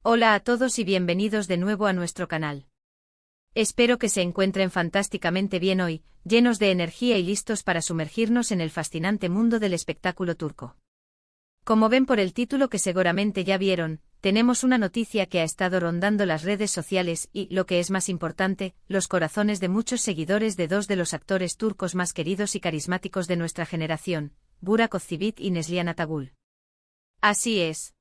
Hola a todos y bienvenidos de nuevo a nuestro canal. Espero que se encuentren fantásticamente bien hoy, llenos de energía y listos para sumergirnos en el fascinante mundo del espectáculo turco. Como ven por el título que seguramente ya vieron, tenemos una noticia que ha estado rondando las redes sociales y, lo que es más importante, los corazones de muchos seguidores de dos de los actores turcos más queridos y carismáticos de nuestra generación, Burak Özçivit y Neslihan Atagül. Así es.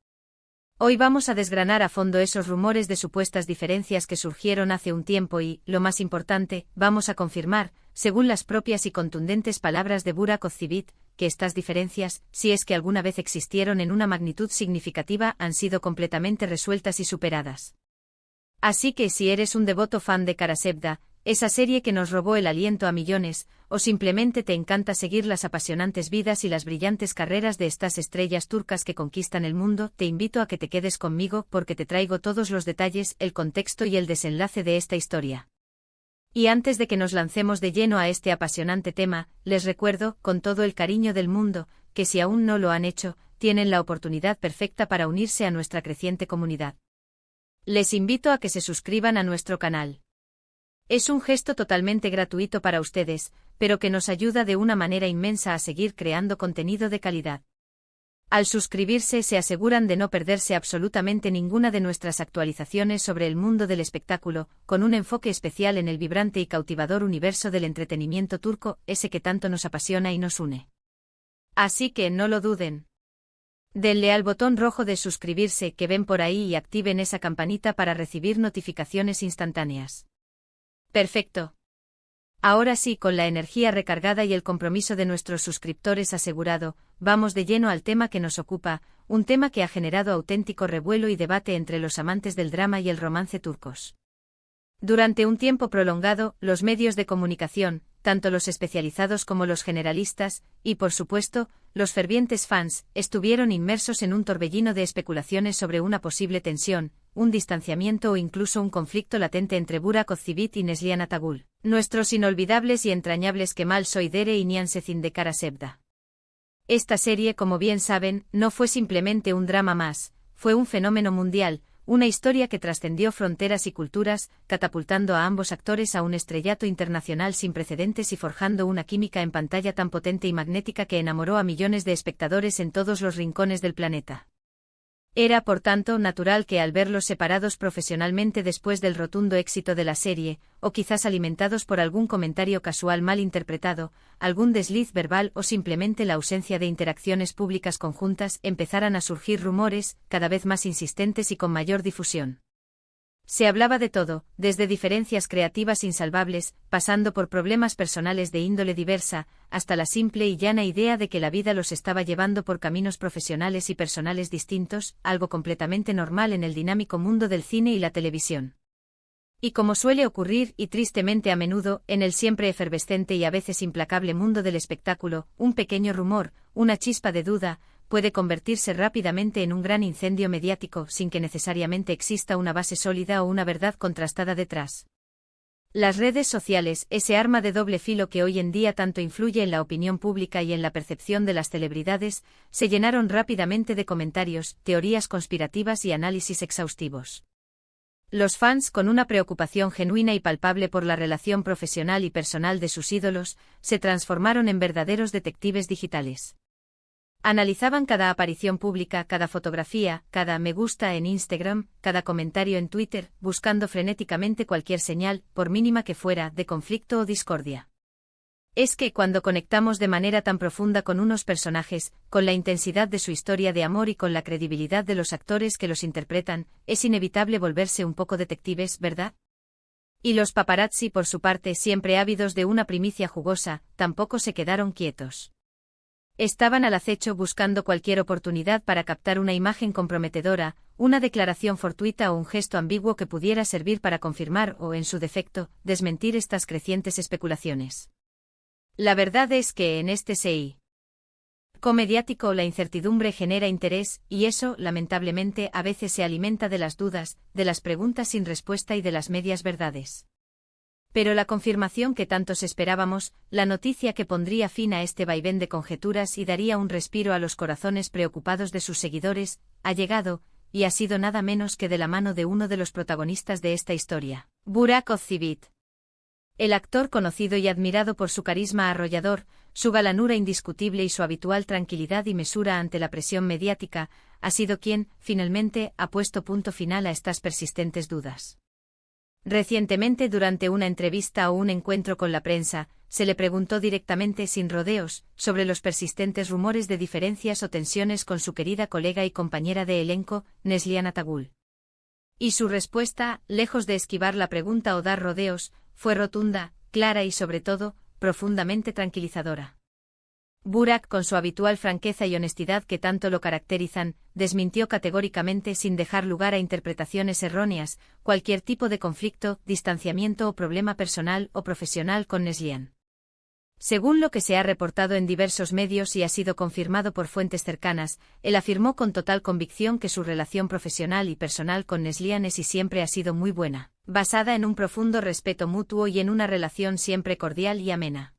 Hoy vamos a desgranar a fondo esos rumores de supuestas diferencias que surgieron hace un tiempo y, lo más importante, vamos a confirmar, según las propias y contundentes palabras de Burak Özçivit, que estas diferencias, si es que alguna vez existieron en una magnitud significativa, han sido completamente resueltas y superadas. Así que si eres un devoto fan de Karasevda, esa serie que nos robó el aliento a millones, o simplemente te encanta seguir las apasionantes vidas y las brillantes carreras de estas estrellas turcas que conquistan el mundo, te invito a que te quedes conmigo porque te traigo todos los detalles, el contexto y el desenlace de esta historia. Y antes de que nos lancemos de lleno a este apasionante tema, les recuerdo, con todo el cariño del mundo, que si aún no lo han hecho, tienen la oportunidad perfecta para unirse a nuestra creciente comunidad. Les invito a que se suscriban a nuestro canal. Es un gesto totalmente gratuito para ustedes, pero que nos ayuda de una manera inmensa a seguir creando contenido de calidad. Al suscribirse se aseguran de no perderse absolutamente ninguna de nuestras actualizaciones sobre el mundo del espectáculo, con un enfoque especial en el vibrante y cautivador universo del entretenimiento turco, ese que tanto nos apasiona y nos une. Así que no lo duden. Denle al botón rojo de suscribirse que ven por ahí y activen esa campanita para recibir notificaciones instantáneas. Perfecto. Ahora sí, con la energía recargada y el compromiso de nuestros suscriptores asegurado, vamos de lleno al tema que nos ocupa, un tema que ha generado auténtico revuelo y debate entre los amantes del drama y el romance turcos. Durante un tiempo prolongado, los medios de comunicación, tanto los especializados como los generalistas, y por supuesto, los fervientes fans, estuvieron inmersos en un torbellino de especulaciones sobre una posible tensión, un distanciamiento o incluso un conflicto latente entre Burak Özçivit y Neslihan Atagül, nuestros inolvidables y entrañables Kemal Soydere y Nihan Sezin de Karasevda. Esta serie, como bien saben, no fue simplemente un drama más, fue un fenómeno mundial, una historia que trascendió fronteras y culturas, catapultando a ambos actores a un estrellato internacional sin precedentes y forjando una química en pantalla tan potente y magnética que enamoró a millones de espectadores en todos los rincones del planeta. Era, por tanto, natural que al verlos separados profesionalmente después del rotundo éxito de la serie, o quizás alimentados por algún comentario casual mal interpretado, algún desliz verbal o simplemente la ausencia de interacciones públicas conjuntas, empezaran a surgir rumores, cada vez más insistentes y con mayor difusión. Se hablaba de todo, desde diferencias creativas insalvables, pasando por problemas personales de índole diversa, hasta la simple y llana idea de que la vida los estaba llevando por caminos profesionales y personales distintos, algo completamente normal en el dinámico mundo del cine y la televisión. Y como suele ocurrir, y tristemente a menudo, en el siempre efervescente y a veces implacable mundo del espectáculo, un pequeño rumor, una chispa de duda, puede convertirse rápidamente en un gran incendio mediático sin que necesariamente exista una base sólida o una verdad contrastada detrás. Las redes sociales, ese arma de doble filo que hoy en día tanto influye en la opinión pública y en la percepción de las celebridades, se llenaron rápidamente de comentarios, teorías conspirativas y análisis exhaustivos. Los fans, con una preocupación genuina y palpable por la relación profesional y personal de sus ídolos, se transformaron en verdaderos detectives digitales. Analizaban cada aparición pública, cada fotografía, cada me gusta en Instagram, cada comentario en Twitter, buscando frenéticamente cualquier señal, por mínima que fuera, de conflicto o discordia. Es que cuando conectamos de manera tan profunda con unos personajes, con la intensidad de su historia de amor y con la credibilidad de los actores que los interpretan, es inevitable volverse un poco detectives, ¿verdad? Y los paparazzi, por su parte, siempre ávidos de una primicia jugosa, tampoco se quedaron quietos. Estaban al acecho buscando cualquier oportunidad para captar una imagen comprometedora, una declaración fortuita o un gesto ambiguo que pudiera servir para confirmar o, en su defecto, desmentir estas crecientes especulaciones. La verdad es que en este circo mediático la incertidumbre genera interés, y eso, lamentablemente, a veces se alimenta de las dudas, de las preguntas sin respuesta y de las medias verdades. Pero la confirmación que tantos esperábamos, la noticia que pondría fin a este vaivén de conjeturas y daría un respiro a los corazones preocupados de sus seguidores, ha llegado, y ha sido nada menos que de la mano de uno de los protagonistas de esta historia, Burak Özçivit. El actor, conocido y admirado por su carisma arrollador, su galanura indiscutible y su habitual tranquilidad y mesura ante la presión mediática, ha sido quien, finalmente, ha puesto punto final a estas persistentes dudas. Recientemente, durante una entrevista o un encuentro con la prensa, se le preguntó directamente, sin rodeos, sobre los persistentes rumores de diferencias o tensiones con su querida colega y compañera de elenco, Neslihan Atagül. Y su respuesta, lejos de esquivar la pregunta o dar rodeos, fue rotunda, clara y sobre todo, profundamente tranquilizadora. Burak, con su habitual franqueza y honestidad que tanto lo caracterizan, desmintió categóricamente, sin dejar lugar a interpretaciones erróneas, cualquier tipo de conflicto, distanciamiento o problema personal o profesional con Neslihan. Según lo que se ha reportado en diversos medios y ha sido confirmado por fuentes cercanas, él afirmó con total convicción que su relación profesional y personal con Neslihan es y siempre ha sido muy buena, basada en un profundo respeto mutuo y en una relación siempre cordial y amena.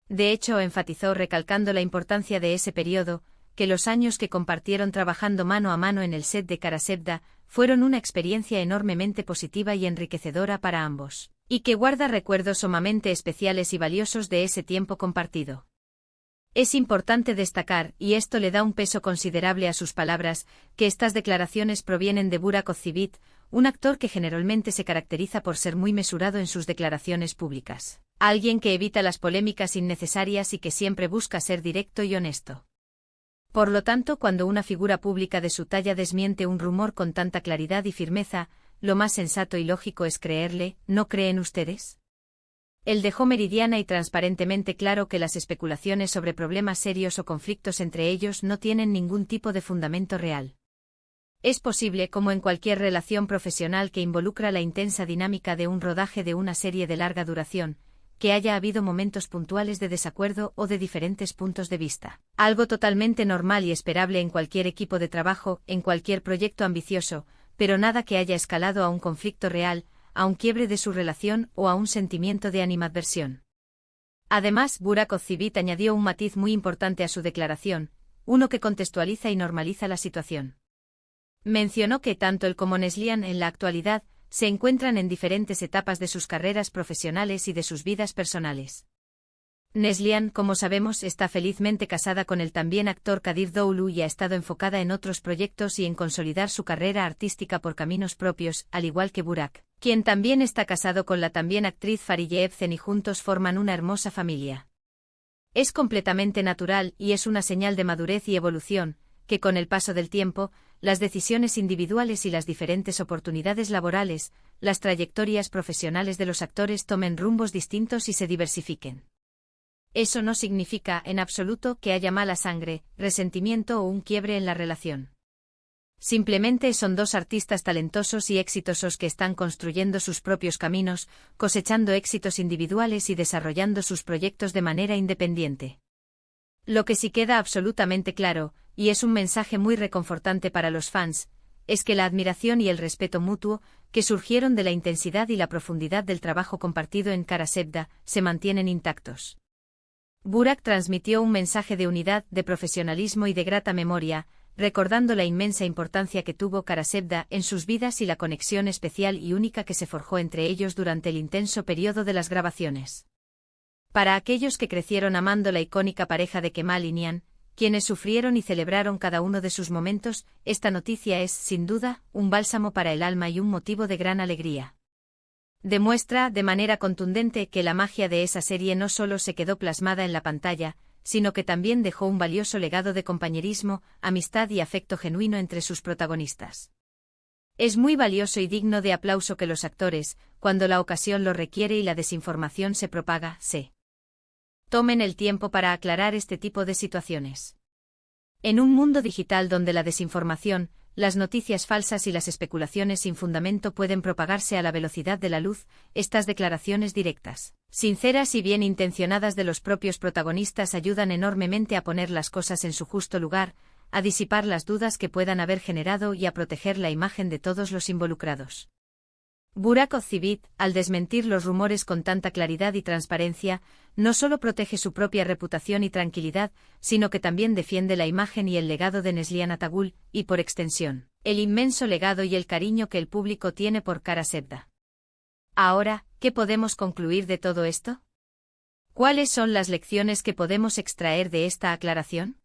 De hecho, enfatizó, recalcando la importancia de ese periodo, que los años que compartieron trabajando mano a mano en el set de Karasevda fueron una experiencia enormemente positiva y enriquecedora para ambos, y que guarda recuerdos sumamente especiales y valiosos de ese tiempo compartido. Es importante destacar, y esto le da un peso considerable a sus palabras, que estas declaraciones provienen de Burak Özçivit, un actor que generalmente se caracteriza por ser muy mesurado en sus declaraciones públicas, alguien que evita las polémicas innecesarias y que siempre busca ser directo y honesto. Por lo tanto, cuando una figura pública de su talla desmiente un rumor con tanta claridad y firmeza, lo más sensato y lógico es creerle, ¿no creen ustedes? Él dejó meridiana y transparentemente claro que las especulaciones sobre problemas serios o conflictos entre ellos no tienen ningún tipo de fundamento real. Es posible, como en cualquier relación profesional que involucra la intensa dinámica de un rodaje de una serie de larga duración, que haya habido momentos puntuales de desacuerdo o de diferentes puntos de vista. Algo totalmente normal y esperable en cualquier equipo de trabajo, en cualquier proyecto ambicioso, pero nada que haya escalado a un conflicto real, a un quiebre de su relación o a un sentimiento de animadversión. Además, Burak Özçivit añadió un matiz muy importante a su declaración, uno que contextualiza y normaliza la situación. Mencionó que tanto él como Neslihan en la actualidad se encuentran en diferentes etapas de sus carreras profesionales y de sus vidas personales. Neslihan, como sabemos, está felizmente casada con el también actor Kadir Doğulu y ha estado enfocada en otros proyectos y en consolidar su carrera artística por caminos propios, al igual que Burak, quien también está casado con la también actriz Fariye Evcen y juntos forman una hermosa familia. Es completamente natural y es una señal de madurez y evolución, que con el paso del tiempo, las decisiones individuales y las diferentes oportunidades laborales, las trayectorias profesionales de los actores tomen rumbos distintos y se diversifiquen. Eso no significa, en absoluto, que haya mala sangre, resentimiento o un quiebre en la relación. Simplemente son dos artistas talentosos y exitosos que están construyendo sus propios caminos, cosechando éxitos individuales y desarrollando sus proyectos de manera independiente. Lo que sí queda absolutamente claro, y es un mensaje muy reconfortante para los fans, es que la admiración y el respeto mutuo, que surgieron de la intensidad y la profundidad del trabajo compartido en Karasevda, se mantienen intactos. Burak transmitió un mensaje de unidad, de profesionalismo y de grata memoria, recordando la inmensa importancia que tuvo Karasevda en sus vidas y la conexión especial y única que se forjó entre ellos durante el intenso periodo de las grabaciones. Para aquellos que crecieron amando la icónica pareja de Kemal y Nihan, quienes sufrieron y celebraron cada uno de sus momentos, esta noticia es, sin duda, un bálsamo para el alma y un motivo de gran alegría. Demuestra, de manera contundente, que la magia de esa serie no solo se quedó plasmada en la pantalla, sino que también dejó un valioso legado de compañerismo, amistad y afecto genuino entre sus protagonistas. Es muy valioso y digno de aplauso que los actores, cuando la ocasión lo requiere y la desinformación se propaga, se tomen el tiempo para aclarar este tipo de situaciones. En un mundo digital donde la desinformación, las noticias falsas y las especulaciones sin fundamento pueden propagarse a la velocidad de la luz, estas declaraciones directas, sinceras y bien intencionadas de los propios protagonistas ayudan enormemente a poner las cosas en su justo lugar, a disipar las dudas que puedan haber generado y a proteger la imagen de todos los involucrados. Burak Özçivit, al desmentir los rumores con tanta claridad y transparencia, no solo protege su propia reputación y tranquilidad, sino que también defiende la imagen y el legado de Neslihan Atagül, y por extensión, el inmenso legado y el cariño que el público tiene por Karasevda. Ahora, ¿qué podemos concluir de todo esto? ¿Cuáles son las lecciones que podemos extraer de esta aclaración?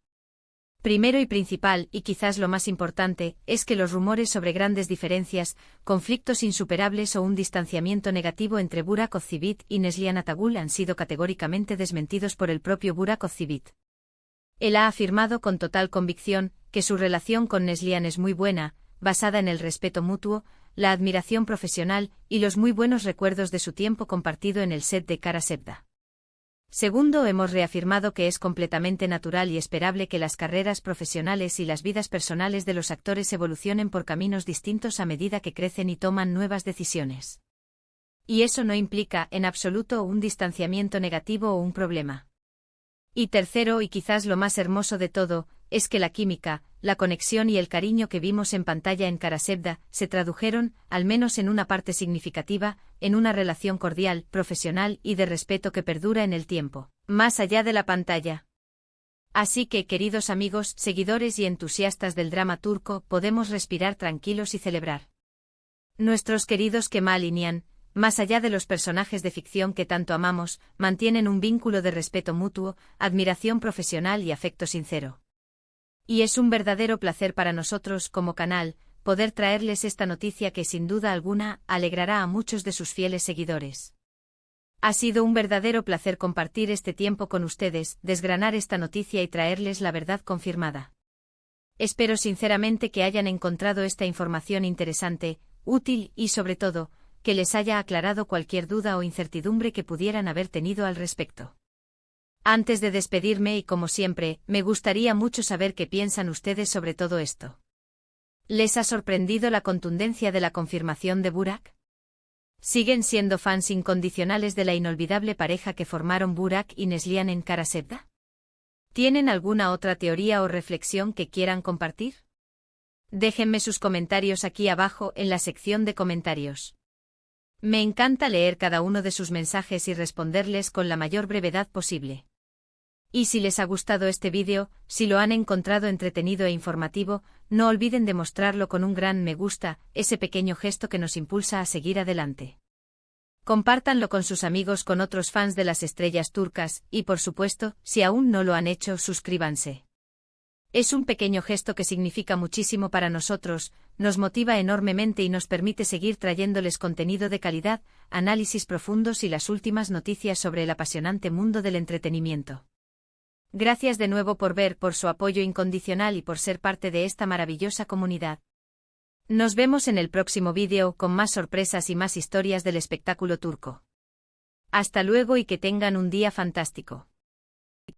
Primero y principal, y quizás lo más importante, es que los rumores sobre grandes diferencias, conflictos insuperables o un distanciamiento negativo entre Burak Ozcivit y Neslihan Atagul han sido categóricamente desmentidos por el propio Burak Ozcivit. Él ha afirmado con total convicción que su relación con Neslihan es muy buena, basada en el respeto mutuo, la admiración profesional y los muy buenos recuerdos de su tiempo compartido en el set de Karasevda. Segundo, hemos reafirmado que es completamente natural y esperable que las carreras profesionales y las vidas personales de los actores evolucionen por caminos distintos a medida que crecen y toman nuevas decisiones. Y eso no implica, en absoluto, un distanciamiento negativo o un problema. Y tercero, y quizás lo más hermoso de todo, es que la química, la conexión y el cariño que vimos en pantalla en Karasevda se tradujeron, al menos en una parte significativa, en una relación cordial, profesional y de respeto que perdura en el tiempo, más allá de la pantalla. Así que, queridos amigos, seguidores y entusiastas del drama turco, podemos respirar tranquilos y celebrar. Nuestros queridos Kemal y Nihan, más allá de los personajes de ficción que tanto amamos, mantienen un vínculo de respeto mutuo, admiración profesional y afecto sincero. Y es un verdadero placer para nosotros, como canal, poder traerles esta noticia que sin duda alguna alegrará a muchos de sus fieles seguidores. Ha sido un verdadero placer compartir este tiempo con ustedes, desgranar esta noticia y traerles la verdad confirmada. Espero sinceramente que hayan encontrado esta información interesante, útil y, sobre todo, que les haya aclarado cualquier duda o incertidumbre que pudieran haber tenido al respecto. Antes de despedirme y como siempre, me gustaría mucho saber qué piensan ustedes sobre todo esto. ¿Les ha sorprendido la contundencia de la confirmación de Burak? ¿Siguen siendo fans incondicionales de la inolvidable pareja que formaron Burak y Neslihan en Karasevda? ¿Tienen alguna otra teoría o reflexión que quieran compartir? Déjenme sus comentarios aquí abajo en la sección de comentarios. Me encanta leer cada uno de sus mensajes y responderles con la mayor brevedad posible. Y si les ha gustado este vídeo, si lo han encontrado entretenido e informativo, no olviden de mostrarlo con un gran me gusta, ese pequeño gesto que nos impulsa a seguir adelante. Compártanlo con sus amigos, con otros fans de las estrellas turcas, y por supuesto, si aún no lo han hecho, suscríbanse. Es un pequeño gesto que significa muchísimo para nosotros, nos motiva enormemente y nos permite seguir trayéndoles contenido de calidad, análisis profundos y las últimas noticias sobre el apasionante mundo del entretenimiento. Gracias de nuevo por ver, por su apoyo incondicional y por ser parte de esta maravillosa comunidad. Nos vemos en el próximo vídeo con más sorpresas y más historias del espectáculo turco. Hasta luego y que tengan un día fantástico.